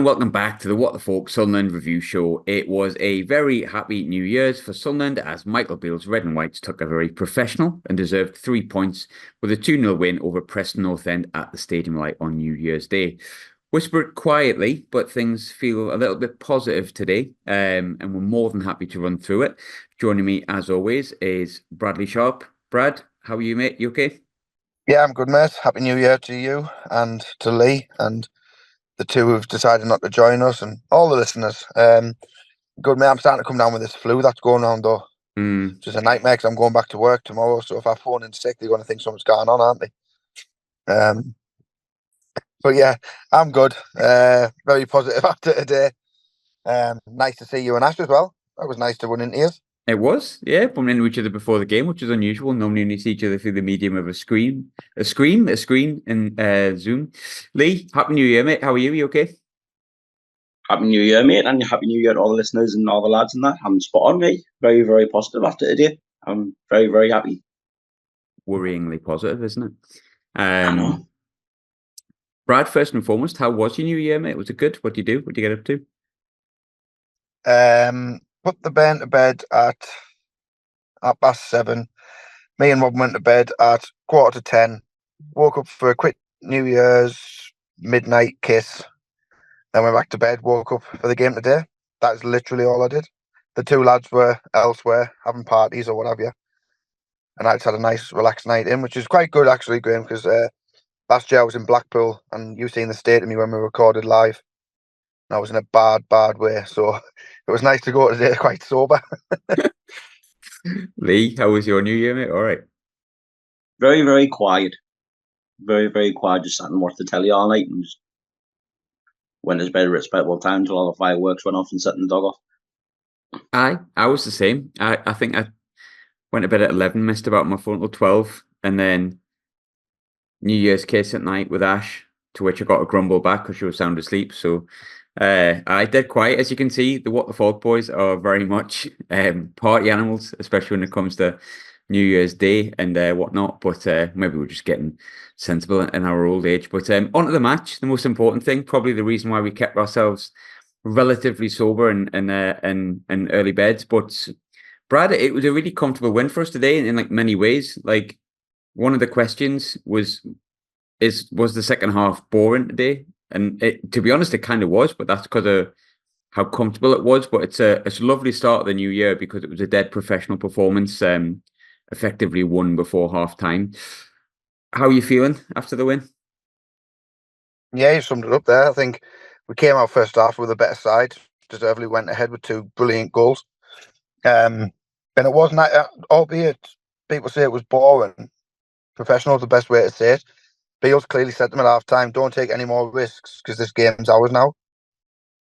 welcome back to the What the Falk Sunderland review show. It was a very happy New Year's for Sunderland as Michael Beale's Red and Whites took a very professional and deserved 3 points with a 2-0 win over Preston North End at the Stadium Light on New Year's Day. Whispered quietly, but things feel a little bit positive today, and we're more than happy to run through it. Joining me, as always, is Bradley Sharp. Brad, how are you, mate? You okay? Yeah, I'm good, mate. Happy New Year to you and to Lee and the two who've decided not to join us and all the listeners. Good, mate. I'm starting to come down with this flu that's going on, though. It's just a nightmare because I'm going back to work tomorrow. So if I phone in sick, they're going to think something's going on, aren't they? But yeah, I'm good. Very positive after today. Nice to see you and Ash as well. That was nice to run into you. It was, yeah, bumping into each other before the game, which is unusual. Normally, we see each other through the medium of a screen in Zoom. Lee, happy New Year, mate. How are you? You okay? Happy New Year, mate, and happy New Year to all the listeners and all the lads and that. I'm spot on, mate. Very, very positive after today. I'm very, very happy. Worryingly positive, isn't it? I know. Brad, first and foremost, how was your New Year, mate? Was it good? What did you do? What did you get up to? Put the band to bed at 7:30. Me and Rob went to bed at 10:15. Woke up for a quick New Year's midnight kiss. Then went back to bed, woke up for the game today. That's literally all I did. The two lads were elsewhere having parties or what have you. And I just had a nice relaxed night in, which is quite good actually, Graham, because last year I was in Blackpool and you seen the state of me when we recorded live. And I was in a bad way. So it was nice to go today quite sober. Lee, how was your New Year, mate? All right. Very, very quiet. Very, very quiet. Just sat and watched the telly all night and just went to bed at a respectable time until all the fireworks went off and set the dog off. I was the same. I think I went to bed at 11, missed about my phone till 12, and then New Year's kiss at night with Ash, to which I got a grumble back because she was sound asleep. So I did quiet. As you can see, the What the Falk boys are very much party animals, especially when it comes to New Year's Day and whatnot. But maybe we're just getting sensible in our old age. But onto the match, the most important thing, probably the reason why we kept ourselves relatively sober and early beds. But Brad, it was a really comfortable win for us today in like many ways. Like one of the questions was the second half boring today? And to be honest, it kind of was, but that's because of how comfortable it was. But it's a lovely start of the new year because it was a dead professional performance, effectively won before half time. How are you feeling after the win? Yeah, you summed it up there. I think we came out first half with a better side, deservedly went ahead with two brilliant goals. And it wasn't, albeit people say it was boring, professional is the best way to say it. Beale's clearly said to them at half time, don't take any more risks because this game's ours now.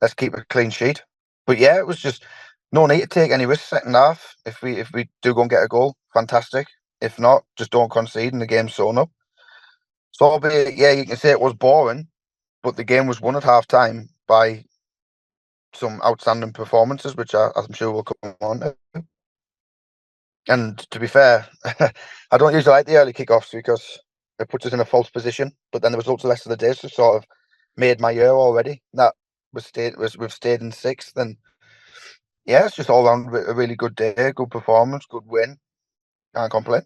Let's keep a clean sheet. But yeah, it was just no need to take any risks second half. If we do go and get a goal, fantastic. If not, just don't concede and the game's sewn up. So albeit, yeah, you can say it was boring, but the game was won at half time by some outstanding performances, which I'm sure we'll come on to. And to be fair, I don't usually like the early kickoffs because it puts us in a false position. But then the results the rest of the day so sort of made my year already. That we've stayed in sixth. And yeah, it's just all around a really good day, good performance, good win. Can't complain.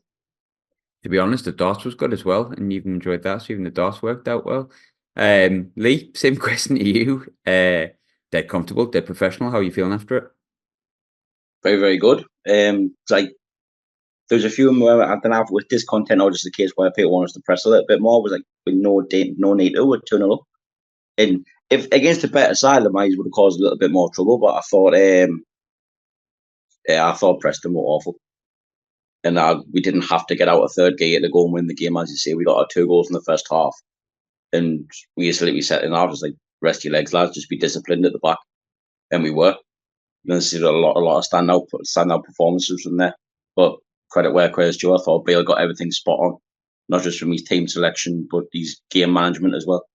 To be honest, the DOS was good as well, and you've enjoyed that. So even the DOS worked out well. Lee, same question to you. Dead comfortable, dead professional. How are you feeling after it? Very, very good. Like there's a few where I don't know with this content or just the case where people want us to press a little bit more. Was like with no need to, with 2-0 up. And if against a better side, the Mice would have caused a little bit more trouble. But I thought Preston were awful. And we didn't have to get out a third gear to go and win the game. As you say, we got our 2 goals in the first half. And we just literally set in half, just like, rest your legs, lads, just be disciplined at the back. And we were. And there's a lot of standout performances from there. But credit where credit's due. I thought Beale got everything spot on. Not just from his team selection, but his game management as well.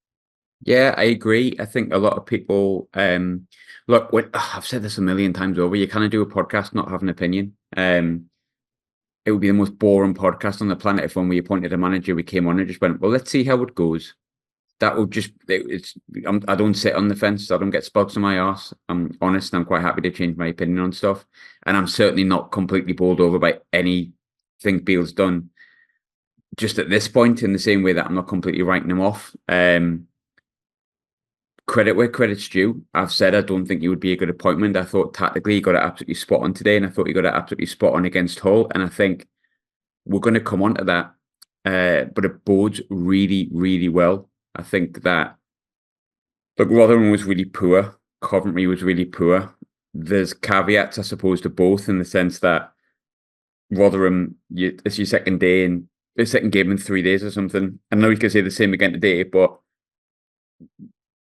Yeah, I agree. I think a lot of people look, I've said this a million times over, you kind of do a podcast, not have an opinion. It would be the most boring podcast on the planet if when we appointed a manager, we came on and just went, well, let's see how it goes. that will just I don't sit on the fence. I don't get spuds on my arse. I'm honest. I'm quite happy to change my opinion on stuff, and I'm certainly not completely bowled over by anything Beale's done. Just at this point, in the same way that I'm not completely writing him off. Credit where credit's due. I've said I don't think he would be a good appointment. I thought tactically he got it absolutely spot on today, and I thought he got it absolutely spot on against Hull. And I think we're going to come on to that, but it bodes really, really well. I think that, look, Rotherham was really poor. Coventry was really poor. There's caveats, I suppose, to both in the sense that Rotherham, it's your second game in 3 days or something. I know you can say the same again today, but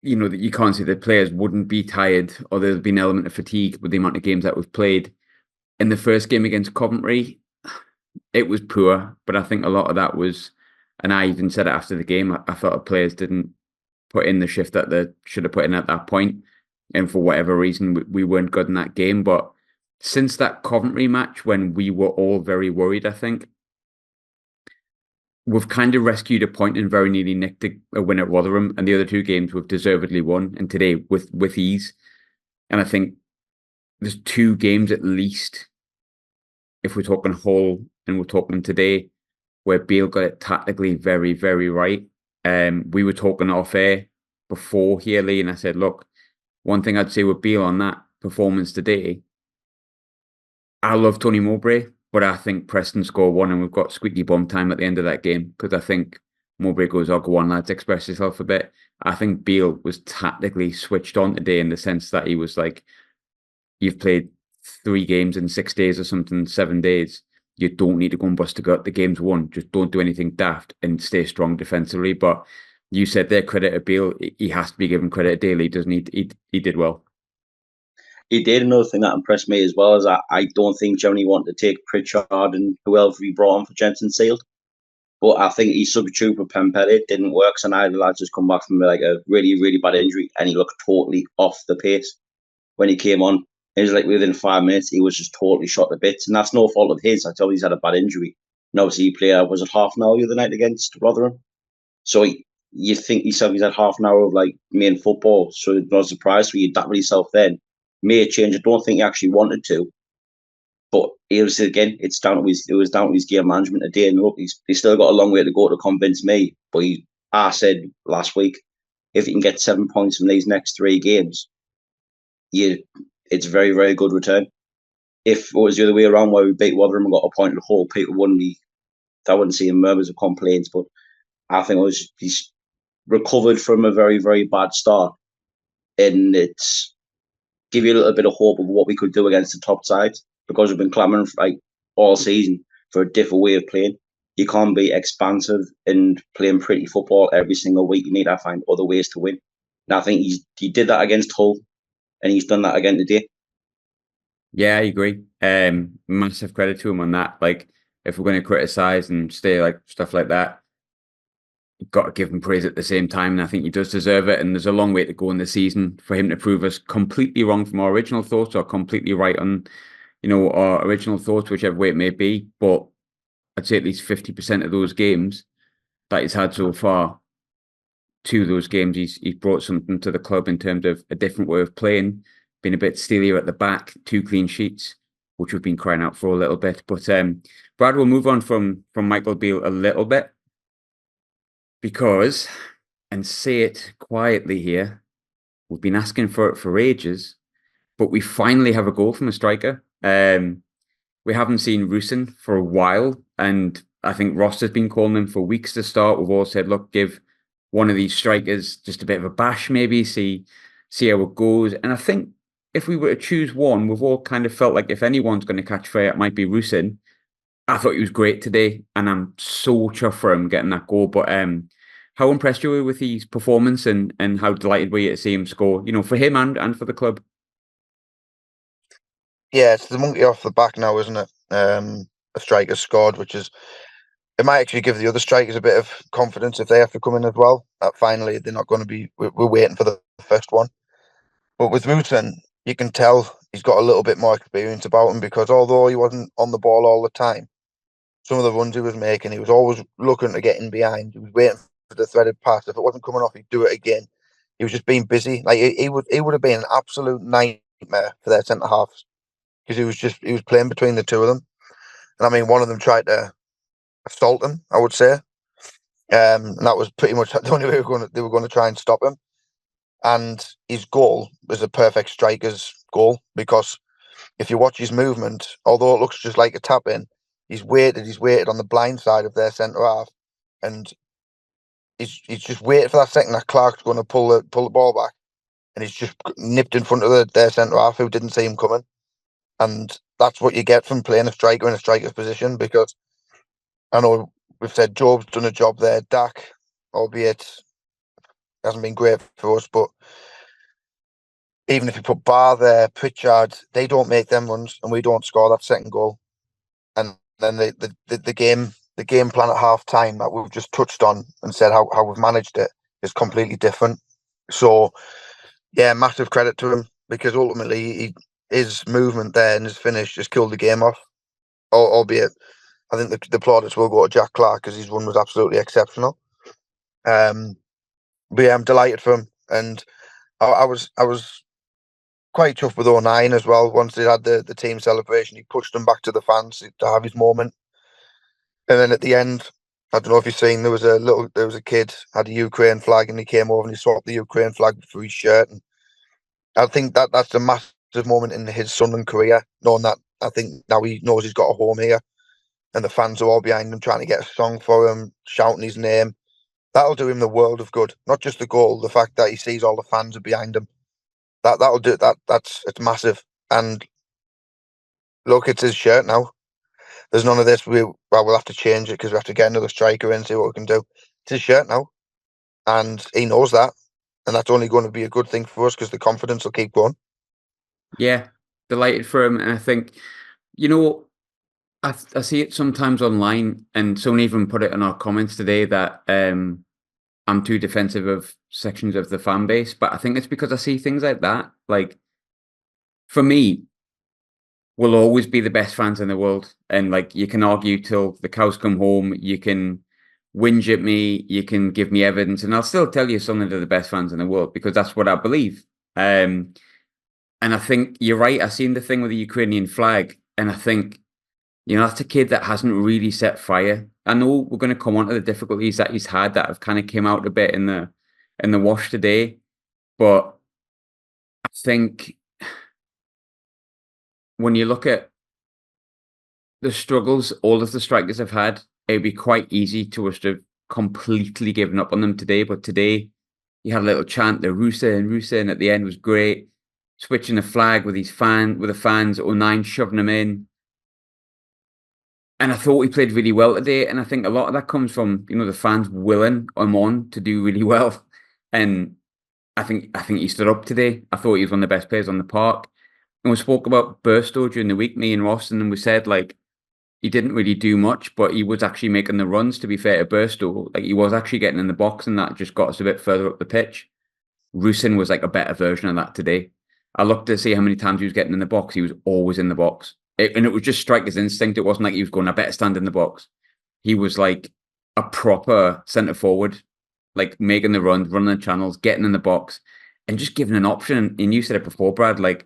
you know that you can't say that players wouldn't be tired or there's been an element of fatigue with the amount of games that we've played. In the first game against Coventry, it was poor, but I think a lot of that was, and I even said it after the game, I thought the players didn't put in the shift that they should have put in at that point. And for whatever reason, we weren't good in that game. But since that Coventry match, when we were all very worried, I think, we've kind of rescued a point and very nearly nicked a win at Rotherham. And the other 2 games we've deservedly won, and today with ease. And I think there's 2 games at least, if we're talking Hull and we're talking today, where Beale got it tactically very, very right. We were talking off air before here, Lee, and I said, look, one thing I'd say with Beale on that performance today, I love Tony Mowbray, but I think Preston score 1 and we've got squeaky bum time at the end of that game, because I think Mowbray goes, oh, go on, lads, express yourself a bit. I think Beale was tactically switched on today in the sense that he was like, you've played 3 games in 6 days or something, 7 days. You don't need to go and bust a gut. The game's won. Just don't do anything daft and stay strong defensively. But you said there, credit to Beale. He has to be given credit daily, doesn't he? He did well. He did. Another thing that impressed me as well is I don't think Germany wanted to take Pritchard and whoever he brought on for Jensen Sealed. But I think he substituted for Pempele. Didn't work. So now the lad's just come back from like a really, really bad injury and he looked totally off the pace when he came on. It was like within 5 minutes, he was just totally shot to bits. And that's no fault of his. I told you he's had a bad injury. And obviously he played, was it half an hour the other night against Rotherham? So you think he's had half an hour of like main football. So it's not a surprise for you. That with yourself then. May change. I don't think he actually wanted to. But it was, again, it was down to his game management today. And look, he's still got a long way to go to convince me. But I said last week, if he can get 7 points from these next 3 games, it's very, very good return. If it was the other way around where we beat Rotherham and got a point in the hole, people wouldn't see murmurs of complaints. But I think he's recovered from a very, very bad start. And it's give you a little bit of hope of what we could do against the top sides, because we've been clamouring like all season for a different way of playing. You can't be expansive and playing pretty football every single week. You need to find other ways to win. And I think he did that against Hull, and he's done that again today. Yeah, I agree. Massive credit to him on that. Like, if we're going to criticise and say like stuff like that, you've got to give him praise at the same time, and I think he does deserve it. And there's a long way to go in the season for him to prove us completely wrong from our original thoughts or completely right on, our original thoughts, whichever way it may be. But I'd say at least 50% of those games that he's had so far, 2 of those games, he's brought something to the club in terms of a different way of playing, been a bit steelier at the back, 2 clean sheets, which we've been crying out for a little bit. But Brad, we'll move on from Michael Beale a little bit, because, and say it quietly here, we've been asking for it for ages, but we finally have a goal from a striker. We haven't seen Rusyn for a while, and I think Ross has been calling him for weeks to start. We've all said, look, give one of these strikers just a bit of a bash, maybe, see how it goes. And I think if we were to choose one, we've all kind of felt like if anyone's going to catch fire, it might be Rusyn. I thought he was great today, and I'm so chuffed for him getting that goal. But how impressed you were with his performance, and how delighted were you to see him score, for him and for the club? Yeah, it's the monkey off the back now, isn't it? A striker scored, which is, it might actually give the other strikers a bit of confidence if they have to come in as well. That finally they're not going to be. We're waiting for the first one. But with Rusyn, you can tell he's got a little bit more experience about him, because although he wasn't on the ball all the time, some of the runs he was making, he was always looking to get in behind. He was waiting the threaded pass. If it wasn't coming off, he'd do it again. He was just being busy. Like he would have been an absolute nightmare for their centre halves because he was playing between the two of them. And I mean, one of them tried to assault him, I would say, and that was pretty much the only way they were going to try and stop him. And his goal was a perfect striker's goal because if you watch his movement, although it looks just like a tap in, he's waited on the blind side of their centre half, and he's just waited for that second that Clark's going to pull the ball back, and he's just nipped in front of their centre half who didn't see him coming. And that's what you get from playing a striker in a striker's position, because I know we've said Job's done a job there, Dak, albeit hasn't been great for us, but even if you put Barr there, Pritchard, they don't make them runs and we don't score that second goal. And then the game plan at half time that we've just touched on and said how we've managed it is completely different. So yeah, massive credit to him, because ultimately his movement there and his finish just killed the game off. Albeit I think the plaudits will go to Jack Clark because his run was absolutely exceptional. But yeah, I'm delighted for him, and I was quite chuffed with 09 as well. Once they had the team celebration, he pushed them back to the fans to have his moment. And then at the end, I don't know if you've seen, there was a kid had a Ukraine flag, and he came over and he swapped the Ukraine flag for his shirt. And I think that's a massive moment in his Sunderland career, knowing that I think now he knows he's got a home here, and the fans are all behind him, trying to get a song for him, shouting his name. That'll do him the world of good. Not just the goal, the fact that he sees all the fans are behind him. That'll do that. It's massive. And look, it's his shirt now. There's none of this. We'll have to change it because we have to get another striker in and see what we can do. It's his shirt now, and he knows that, and that's only going to be a good thing for us because the confidence will keep going. Yeah, delighted for him, and I think, I see it sometimes online, and someone even put it in our comments today that I'm too defensive of sections of the fan base, but I think it's because I see things like that. Like, for me, we'll always be the best fans in the world, and like you can argue till the cows come home, you can whinge at me, you can give me evidence, and I'll still tell you Sunderland are the best fans in the world because that's what I believe. And I think you're right. I've seen the thing with the Ukrainian flag, and I think, that's a kid that hasn't really set fire. I know we're going to come on to the difficulties that he's had that have kind of came out a bit in the wash today, but I think when you look at the struggles all of the strikers have had, it'd be quite easy to us to have completely given up on them today. But today, you had a little chant, the Rusyn at the end was great. Switching the flag with the fans, 09 shoving them in. And I thought he played really well today. And I think a lot of that comes from, the fans willing him on to do really well. And I think he stood up today. I thought he was one of the best players on the park. And we spoke about Burstow during the week, me and Ross, and we said, like, he didn't really do much, but he was actually making the runs, to be fair to Burstow. Like, he was actually getting in the box, and that just got us a bit further up the pitch. Rusyn was like a better version of that today. I looked to see how many times he was getting in the box. He was always in the box. And it was just striker's instinct. It wasn't like he was going, I better stand in the box. He was like a proper centre forward, like making the runs, running the channels, getting in the box, and just giving an option. And you said it before, Brad, like,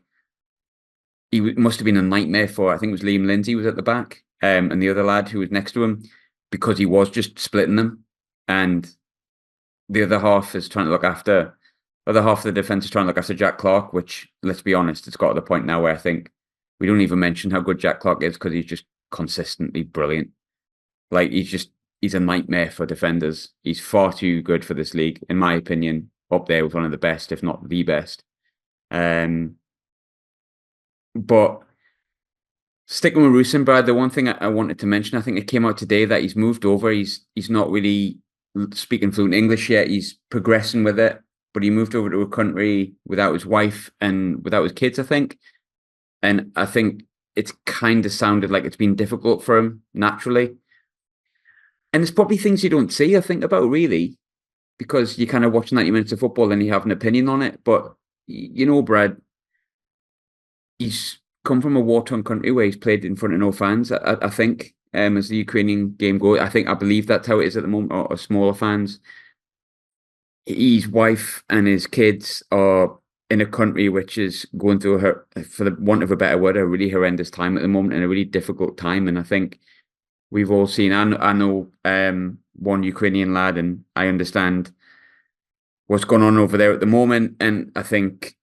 he must have been a nightmare for, I think it was Liam Lindsay was at the back, and the other lad who was next to him, because he was just splitting them. And the other half is trying to look after, other half of the defence is trying to look after Jack Clark, which, let's be honest, it's got to the point now where I think we don't even mention how good Jack Clark is because he's just consistently brilliant. Like, he's a nightmare for defenders. He's far too good for this league, in my opinion, up there with one of the best, if not the best. But sticking with Rusyn, Brad, the one thing I wanted to mention, I think it came out today that he's moved over. He's not really speaking fluent English yet. He's progressing with it, but he moved over to a country without his wife and without his kids, I think. And I think it's kind of sounded like it's been difficult for him naturally. And there's probably things you don't see or think about, really, because you're kind of watching 90 minutes of football and you have an opinion on it. But, Brad, he's come from a war-torn country where he's played in front of no fans, I think, as the Ukrainian game goes. I believe that's how it is at the moment, or smaller fans. his wife and his kids are in a country which is going through for the want of a better word, a really horrendous time at the moment and a really difficult time. And I think we've all seen. I know one Ukrainian lad, and I understand what's going on over there at the moment. And I think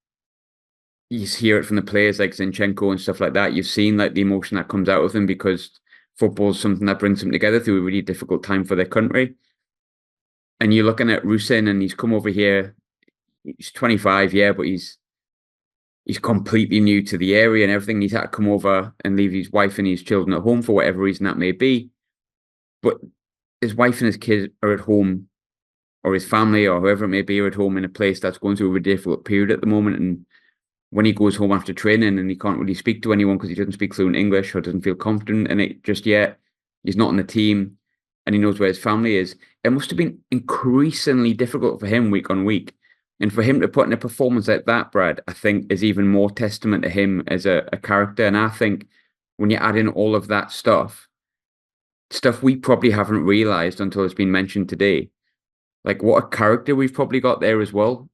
you hear it from the players like Zinchenko and stuff like that. You've seen like the emotion that comes out of them because football is something that brings them together through a really difficult time for their country. And you're looking at Rusyn, and he's come over here. He's 25, yeah, but he's completely new to the area and everything. He's had to come over and leave his wife and his children at home for whatever reason that may be. But his wife and his kids are at home, or his family, or whoever it may be, are at home in a place that's going through a really difficult period at the moment. And when he goes home after training and he can't really speak to anyone because he doesn't speak fluent English or doesn't feel confident in it just yet, he's not in the team and he knows where his family is. It must have been increasingly difficult for him week on week. And for him to put in a performance like that, Brad, I think is even more testament to him as a character. And I think when you add in all of that stuff we probably haven't realised until it's been mentioned today, like what a character we've probably got there as well.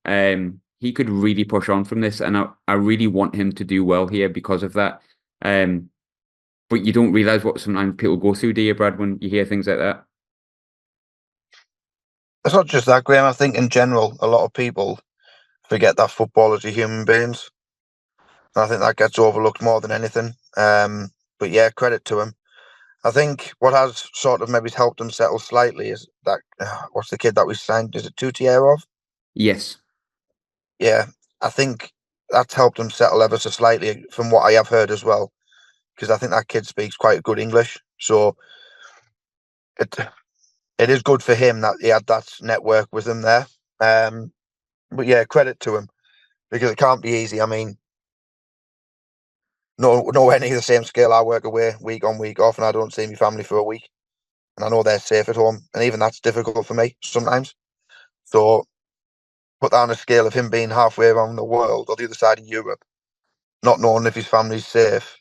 He could really push on from this, and I really want him to do well here because of that. But you don't realise what sometimes people go through, do you, Brad, when you hear things like that? It's not just that, Graham. I think in general, a lot of people forget that footballers are human beings. And I think that gets overlooked more than anything. But yeah, credit to him. I think what has sort of maybe helped him settle slightly is that, what's the kid that we signed? Is it Tutierov? Yes. Yeah, I think that's helped him settle ever so slightly from what I have heard as well. Because I think that kid speaks quite good English. So it is good for him that he had that network with him there. But yeah, credit to him because it can't be easy. I mean, nowhere near the same scale. I work away week on, week off, and I don't see my family for a week. And I know they're safe at home, and even that's difficult for me sometimes. So put that on a scale of him being halfway around the world or the other side of Europe, not knowing if his family's safe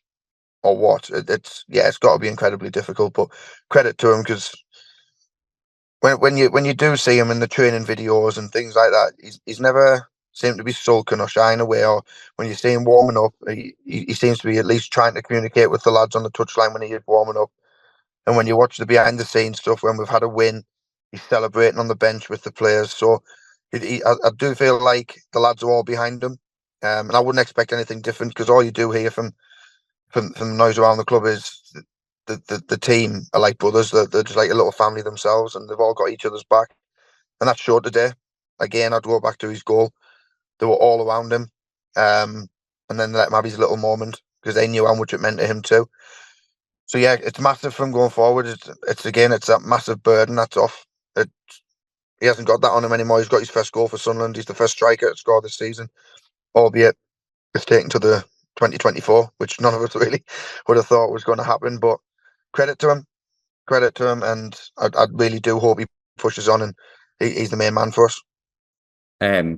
or what. It's got to be incredibly difficult. But credit to him because when you do see him in the training videos and things like that, he's never seemed to be sulking or shying away. Or when you see him warming up, he seems to be at least trying to communicate with the lads on the touchline when he is warming up. And when you watch the behind the scenes stuff, when we've had a win, he's celebrating on the bench with the players. So I do feel like the lads are all behind him, and I wouldn't expect anything different because all you do hear from the noise around the club is the team are like brothers. They're just like a little family themselves, and they've all got each other's back. And that's showed today. Again, I'd go back to his goal. They were all around him, and then let him have his little moment because they knew how much it meant to him too. So yeah, it's massive from going forward. It's that massive burden that's off. He hasn't got that on him anymore. He's got his first goal for Sunderland. He's the first striker to score this season, albeit it's taken to the 2024, which none of us really would have thought was going to happen. But credit to him, and I really do hope he pushes on and he's the main man for us.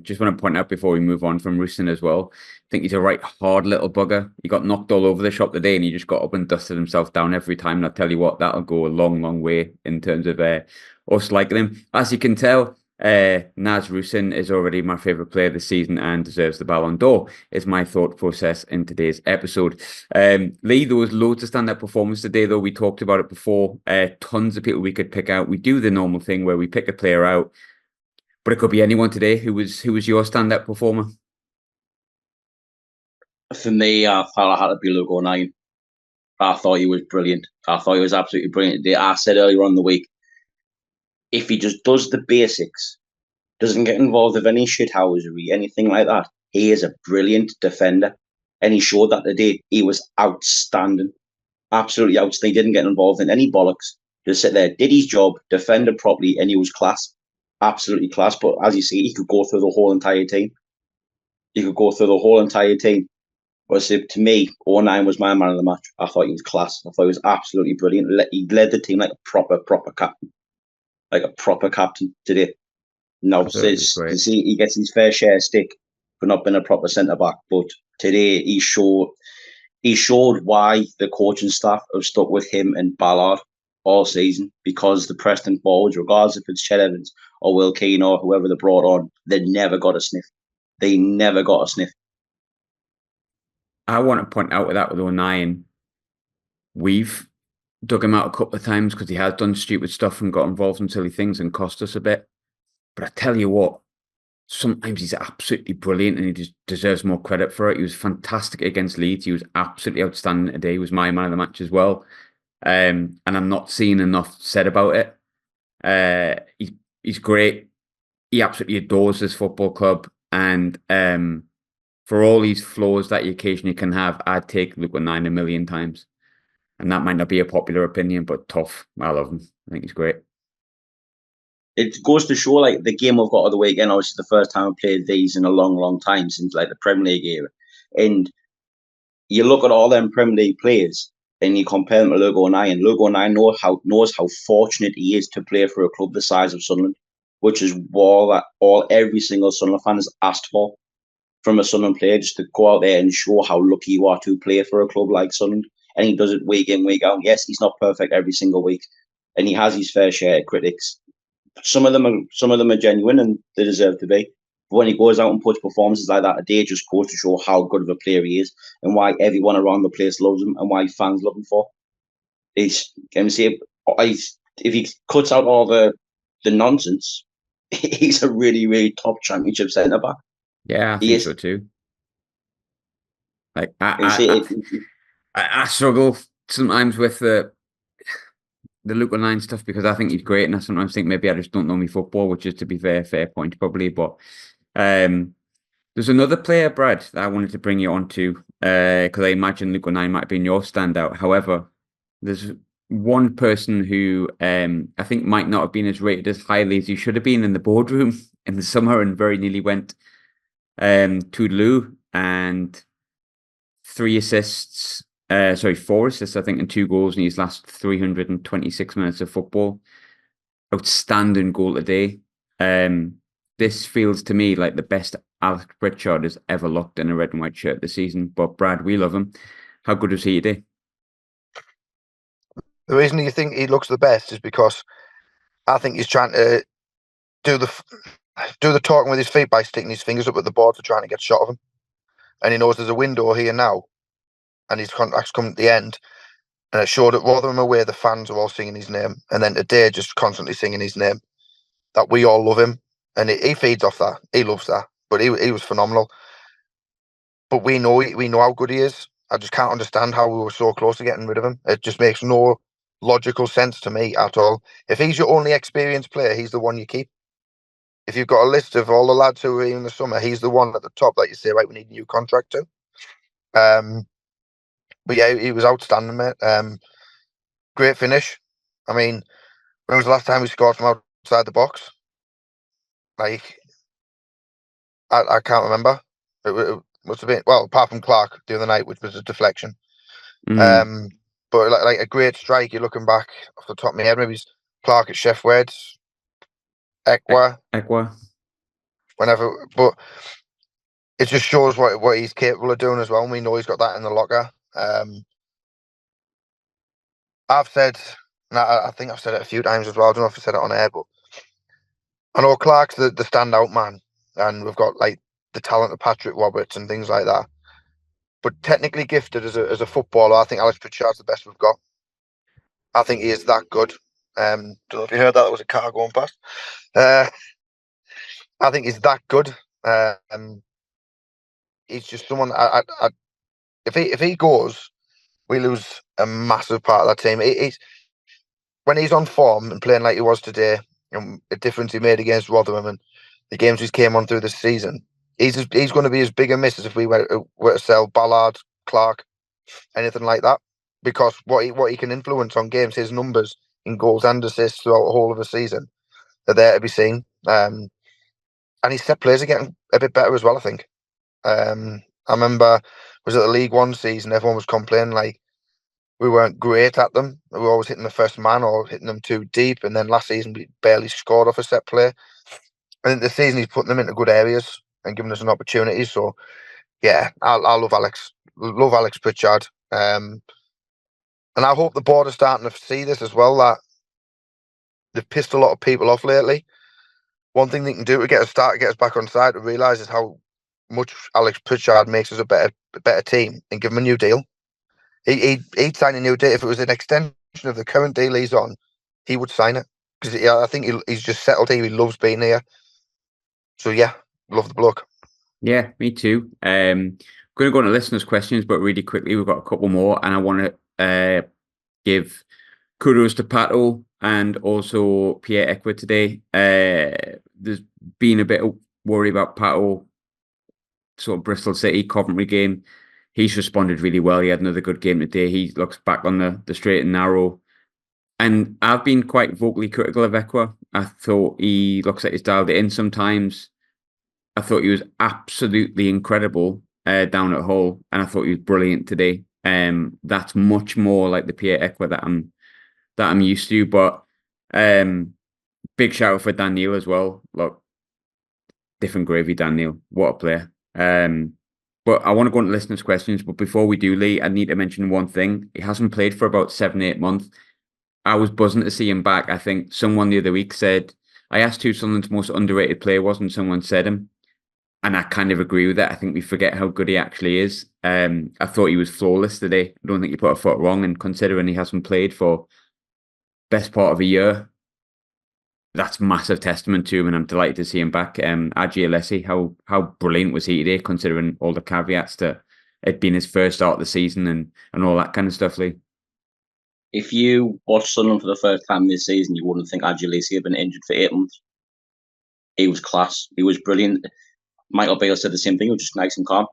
Just want to point out before we move on from Rusyn as well, I think he's a right hard little bugger. He got knocked all over the shop today and he just got up and dusted himself down every time. And I tell you what, that'll go a long, long way in terms of us liking him. As you can tell, Naz Rusyn is already my favourite player this season and deserves the Ballon d'Or, is my thought process in today's episode. Lee, there was loads of stand-up performance today, though. We talked about it before. Tons of people we could pick out. We do the normal thing where we pick a player out, but it could be anyone today. Who was your stand-up performer? For me, I felt I had to be Beale 9. I thought he was brilliant. I thought he was absolutely brilliant today. I said earlier on in the week, if he just does the basics, doesn't get involved with any shithousery, anything like that, he is a brilliant defender. And he showed that today. He was outstanding. Absolutely outstanding. He didn't get involved in any bollocks. Just sit there, did his job, defended properly, and he was class. Absolutely class. But as you see, he could go through the whole entire team. But to me, 09 was my man of the match. I thought he was class. I thought he was absolutely brilliant. He led the team like a proper captain. Like a proper captain today. Now, you see, he gets his fair share of stick for not being a proper centre-back. But today, he showed why the coaching staff have stuck with him and Ballard all season, because the Preston forwards, regardless if it's Chet Evans or Will Keane or whoever they brought on, they never got a sniff. They never got a sniff. I want to point out with that with 09, we've dug him out a couple of times because he has done stupid stuff and got involved in silly things and cost us a bit. But I tell you what, sometimes he's absolutely brilliant and he just deserves more credit for it. He was fantastic against Leeds. He was absolutely outstanding today. He was my man of the match as well. And I'm not seeing enough said about it. He's great. He absolutely adores this football club. And for all these flaws that he occasionally can have, I'd take Luke 9 a million times. And that might not be a popular opinion, but tough. I love him. I think he's great. It goes to show, like, the game we've got of the weekend, obviously the first time I've played these in a long, long time, since like the Premier League era. And you look at all them Premier League players and you compare them to Luke 09, and Luke 09 knows how fortunate he is to play for a club the size of Sunderland, which is every single Sunderland fan has asked for from a Sunderland player, just to go out there and show how lucky you are to play for a club like Sunderland. And he does it week in, week out. Yes, he's not perfect every single week, and he has his fair share of critics. Some of them are genuine and they deserve to be. But when he goes out and puts performances like that a day, just goes to show how good of a player he is and why everyone around the place loves him and why fans love him for. If he cuts out all the nonsense, he's a really, really top Championship centre back. Yeah, I think so too. Like I struggle sometimes with the Luke 9 stuff because I think he's great, and I sometimes think maybe I just don't know me football, which is, to be fair point probably. But there's another player, Brad, that I wanted to bring you on to because I imagine Luke 9 might have been your standout. However, there's one person who I think might not have been as rated as highly as he should have been in the boardroom in the summer, and very nearly went Toodaloo, and 4 assists, I think, and 2 goals in his last 326 minutes of football. Outstanding goal today. This feels to me like the best Alex Pritchard has ever looked in a red and white shirt this season. But Brad, we love him. How good was he today? The reason you think he looks the best is because I think he's trying to do the talking with his feet by sticking his fingers up at the board for trying to get a shot of him. And he knows there's a window here now, and his contract's come at the end. And it showed at Rotherham away, the fans are all singing his name, and then today just constantly singing his name. That we all love him, and he feeds off that. He loves that. But he was phenomenal. But we know how good he is. I just can't understand how we were so close to getting rid of him. It just makes no logical sense to me at all. If he's your only experienced player, he's the one you keep. If you've got a list of all the lads who are in the summer, he's the one at the top that you say, right, we need a new contract to. But yeah, he was outstanding, mate. Great finish. I mean, when was the last time we scored from outside the box? Like, I can't remember. It must have been, well, apart from Clark the other night, which was a deflection. But like a great strike. You're looking back off the top of my head, maybe it's Clark at Sheffield, Ekwa, whenever. But it just shows what he's capable of doing as well. And we know he's got that in the locker. I've said, and I think I've said it a few times as well. I don't know if I said it on air, but I know Clark's the standout man, and we've got like the talent of Patrick Roberts and things like that. But technically gifted as a footballer, I think Alex Pritchard's the best we've got. I think he is that good. Don't know if you heard that. There was a car going past. I think he's that good. He's just someone. If he goes, we lose a massive part of that team. When he's on form and playing like he was today, and the difference he made against Rotherham and the games he's came on through this season, he's going to be as big a miss as if we were to sell Ballard, Clark, anything like that. Because what he can influence on games, his numbers in goals and assists throughout the whole of the season are there to be seen. And his set plays are getting a bit better as well, I think. I remember, was it the League One season, everyone was complaining like we weren't great at them. We were always hitting the first man or hitting them too deep. And then last season, we barely scored off a set play. I think this season, he's putting them into good areas and giving us an opportunity. So, yeah, I love Alex. Love Alex Pritchard. And I hope the board are starting to see this as well, that they've pissed a lot of people off lately. one thing they can do to get us back on side, to realise is how much Alex Pritchard makes us a better team, and give him a new deal. He'd sign a new deal if it was an extension of the current deal he's on. He would sign it because I think he's just settled here. He loves being here. So yeah, love the bloke. Yeah, me too. Going to go on to listeners' questions, but really quickly, we've got a couple more, and I want to give kudos to Pato and also Pierre-Emerick today. There's been a bit of worry about Pato, sort of Bristol City, Coventry game. He's responded really well. He had another good game today. He looks back on the straight and narrow. And I've been quite vocally critical of Ekwa. I thought he looks like he's dialed it in sometimes. I thought he was absolutely incredible down at Hull, and I thought he was brilliant today. That's much more like the Pierre-Emerick that I'm used to. But big shout out for Dan Neil as well. Look, different gravy, Dan Neil. What a player. But I want to go into listeners' questions. But before we do, Lee, I need to mention one thing. He hasn't played for about 7-8 months. I was buzzing to see him back. I think someone the other week said, I asked who Sunderland's most underrated player was, and someone said him. And I kind of agree with that. I think we forget how good he actually is. I thought he was flawless today. I don't think he put a foot wrong. And considering he hasn't played for best part of a year, that's massive testament to him. And I'm delighted to see him back. Adji Alessi, how brilliant was he today, considering all the caveats to it being his first start of the season and all that kind of stuff, Lee? If you watch Sunderland for the first time this season, you wouldn't think Adji Alessi had been injured for 8 months. He was class. He was brilliant. Michael Beale said the same thing. He was just nice and calm.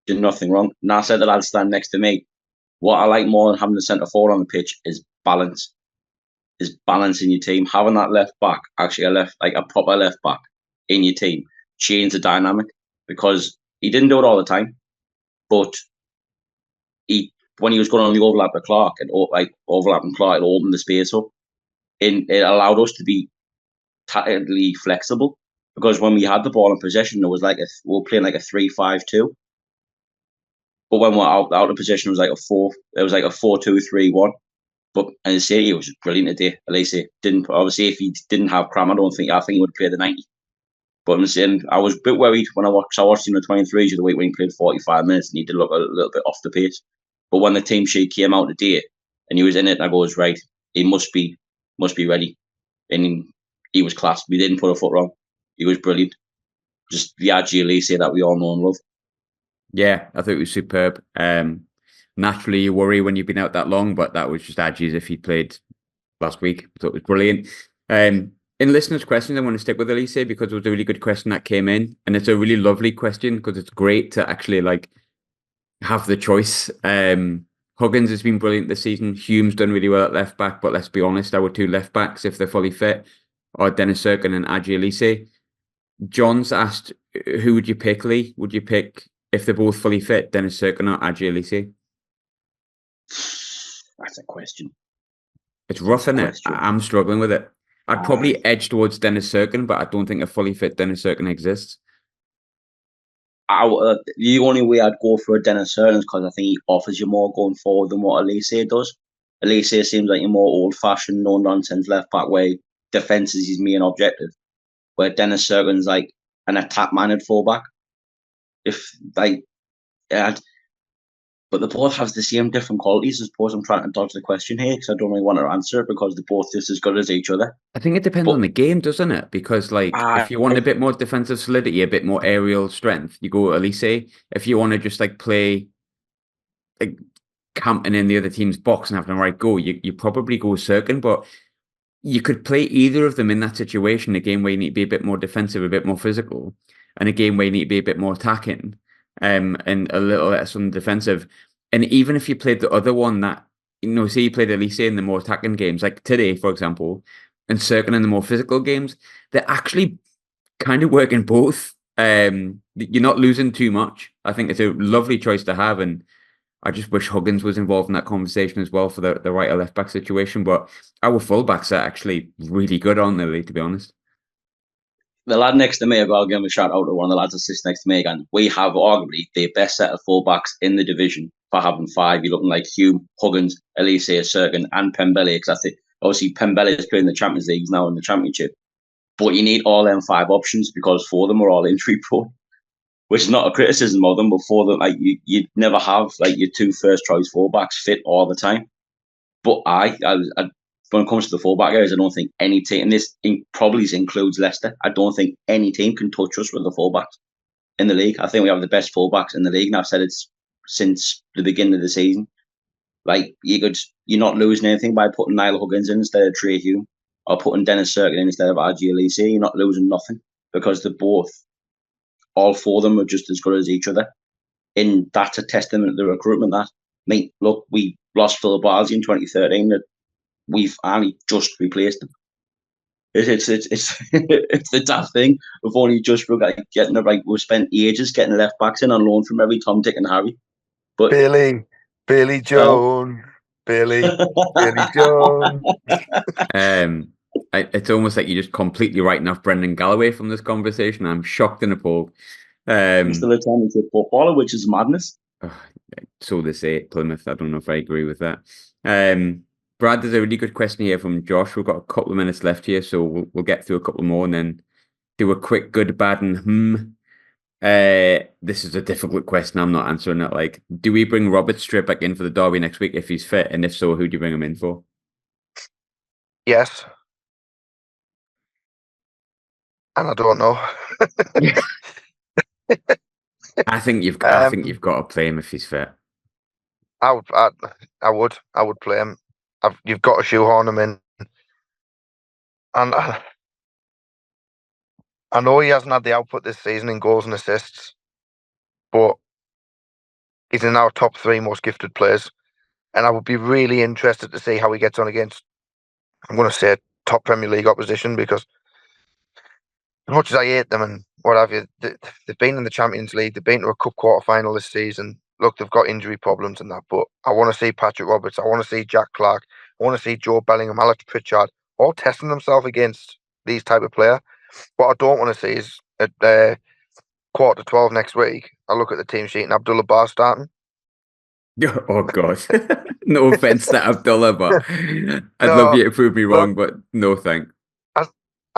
Did nothing wrong. And I said the lad stand next to me. What I like more than having the centre forward on the pitch is balance. Is balance in your team. Having that left back, actually a proper left back in your team, change the dynamic, because he didn't do it all the time. But when he was going on the overlap with Clark and overlapping Clark, it opened the space up. And it allowed us to be tactically flexible. Because when we had the ball in possession, it was we were playing like a 3-5-2. But when we're out of position, it was like a 4-2-3-1. But as I say, he was just brilliant today. At least he didn't. Obviously, if he didn't have Cram, I think he would have played the 90. But I'm saying I was a bit worried when I watched him in the 23s of the week when he played 45 minutes and he did look a little bit off the pace. But when the team sheet came out today and he was in it, I goes, right, he must be ready. And he was class. We didn't put a foot wrong. He was brilliant. Just the Adji Alessi that we all know and love. Yeah, I thought it was superb. Naturally, you worry when you've been out that long, but that was just Adji as if he played last week. I thought it was brilliant. In listeners' questions, I want to stick with Alessi because it was a really good question that came in. And it's a really lovely question because it's great to actually have the choice. Huggins has been brilliant this season. Hume's done really well at left back, but let's be honest, our two left backs, if they're fully fit, are Dennis Serkin and Adji Alessi. John's asked, who would you pick, Lee? Would you pick, if they're both fully fit, Dennis Serkin or Adji Alessi? That's a question. It's rough, isn't it? I'm struggling with it. I'd probably edge towards Dennis Serkin, but I don't think a fully fit Dennis Serkin exists. The only way I'd go for a Dennis Serkin is because I think he offers you more going forward than what Alessi does. Alessi seems like a more old-fashioned, no-nonsense left-back way. Defence is his main objective. Where Dennis Serkin's like an attack-minded fullback. But they both have the same different qualities. I suppose I'm trying to dodge the question here because I don't really want to answer it because they're both just as good as each other. I think it depends on the game, doesn't it? Because if you want a bit more defensive solidity, a bit more aerial strength, you go Alessi. If you want to just play camping in the other team's box and having a right go, you probably go Serkin. But you could play either of them in that situation, a game where you need to be a bit more defensive, a bit more physical, and a game where you need to be a bit more attacking. And a little less on the defensive. And even if you played the other one that, say you played Alessi in the more attacking games, like today, for example, and Serkin in the more physical games, they're actually kind of working both. You're not losing too much. I think it's a lovely choice to have. And I just wish Huggins was involved in that conversation as well for the right or left back situation. But our fullbacks are actually really good, aren't they, to be honest? The lad next to me, I'll give him a shout out to one of the lads that sits next to me again. We have arguably the best set of fullbacks in the division for having five. You're looking like Hume, Huggins, Alessi, Serkin, and Pembele. Because I think obviously Pembele is playing the Champions League now in the Championship. But you need all them 5 options because 4 of them are all injury prone, which is not a criticism of them, but for them, like you never have like your 2 first choice fullbacks fit all the time. But I when it comes to the fullback areas, I don't think any team, and this probably includes Leicester, I don't think any team can touch us with the fullbacks in the league. I think we have the best fullbacks in the league, and I've said it since the beginning of the season. Like you're not losing anything by putting Niall Huggins in instead of Trey Hume, or putting Dennis Cirkin in instead of RG Elise. You're not losing nothing because they're both, all 4 of them are just as good as each other. And that's a testament to the recruitment. That, mate, look, we lost Phil Barsley in 2013. That we've only just replaced him. It's it's the daft thing. We've only just getting it right. We've spent ages getting left backs in on loan from every Tom, Dick, and Harry. But Billy Jones, Billy Jones. It's almost like you're just completely writing off Brendan Galloway from this conversation. I'm shocked and appalled. He's still a talented footballer, which is madness. So they say at Plymouth. I don't know if I agree with that. Brad, there's a really good question here from Josh. We've got a couple of minutes left here, so we'll get through a couple more and then do a quick good, bad, and this is a difficult question. I'm not answering it. Like, do we bring Roberts straight back in for the derby next week if he's fit? And if so, who do you bring him in for? Yes. And I don't know. I think you've got to play him if he's fit. I would play him. You've got to shoehorn him in. And I know he hasn't had the output this season in goals and assists, but he's in our top 3 most gifted players. And I would be really interested to see how he gets on against, I'm going to say, top Premier League opposition, because as much as I hate them and what have you, they've been in the Champions League, they've been to a cup quarter final this season. Look, they've got injury problems and that, but I want to see Patrick Roberts, I want to see Jack Clark, I want to see Joe Bellingham, Alex Pritchard, all testing themselves against these type of player. What I don't want to see is at quarter to 12 next week, I look at the team sheet and Abdullah Bar starting. Oh God! No offense to Abdullah, but I'd love you to prove me wrong, but no thanks. I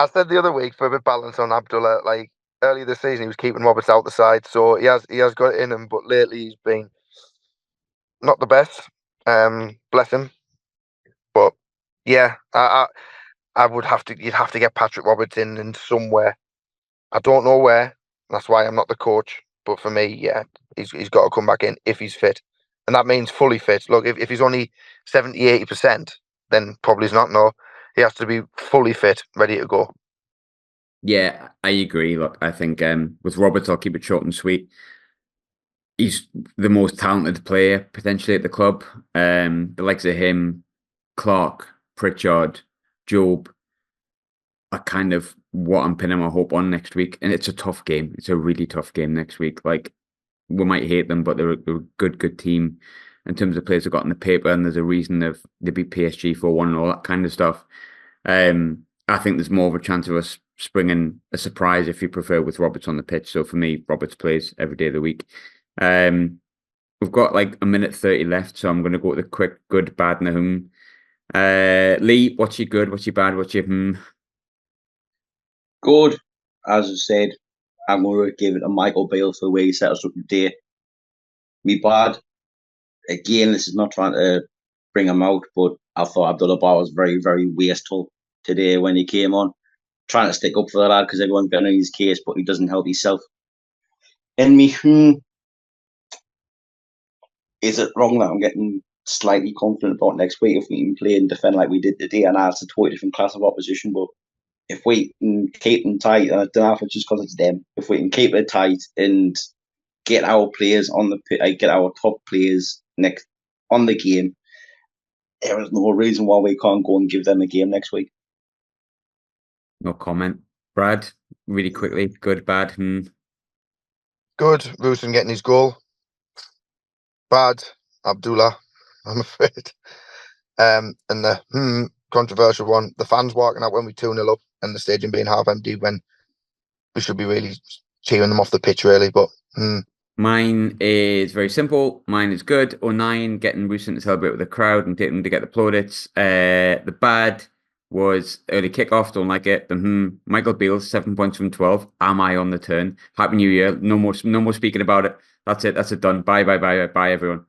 said the other week, for a bit of balance on Abdullah, like earlier this season he was keeping Roberts out the side, so he has got it in him, but lately he's been not the best. Bless him. But yeah, I would have to. You'd have to get Patrick Roberts in somewhere. I don't know where. That's why I'm not the coach. But for me, yeah, he's got to come back in if he's fit, and that means fully fit. Look, if he's only 70-80%, then probably he's not. No, he has to be fully fit, ready to go. Yeah, I agree. Look, I think with Roberts, I'll keep it short and sweet. He's the most talented player potentially at the club. The likes of him, Clark, Pritchard, Job are kind of what I'm pinning my hope on next week. And it's a tough game. It's a really tough game next week. Like, we might hate them, but they're a good team in terms of players who got in the paper, and there's a reason they beat PSG 4-1 and all that kind of stuff. I think there's more of a chance of us springing a surprise, if you prefer, with Roberts on the pitch. So for me, Roberts plays every day of the week. We've got like a minute 30 left, so I'm going to go with the quick good, bad, and a Lee, what's your good, what's your bad, what's your Good, as I said, I'm going to give it to Michael Beale for the way he set us up today. Me bad, again, this is not trying to bring him out, but I thought Abdullah Bar was very, very wasteful today when he came on. Trying to stick up for the lad because everyone's getting in his case, but he doesn't help himself. And me, is it wrong that I'm getting slightly confident about next week if we can play and defend like we did today? And it's a totally different class of opposition, but if we can keep them tight, and I don't know if it's just because it's them, if we can keep it tight and get our players on the get our top players next on the game, there is no reason why we can't go and give them a game next week. No comment. Brad, really quickly, good, bad, Good, Rusyn getting his goal. Bad, Abdullah, I'm afraid. And the controversial one, the fans walking out when we 2-0 up and the stadium being half empty when we should be really cheering them off the pitch, really. But Mine is very simple. Mine is good. 09, getting Rusyn to celebrate with the crowd and getting them to get the plaudits. The bad, was early kickoff, don't like it. Michael Beale, 7 points from 12. Am I on the turn? Happy New Year. No more speaking about it. That's it. That's it done. Bye, everyone.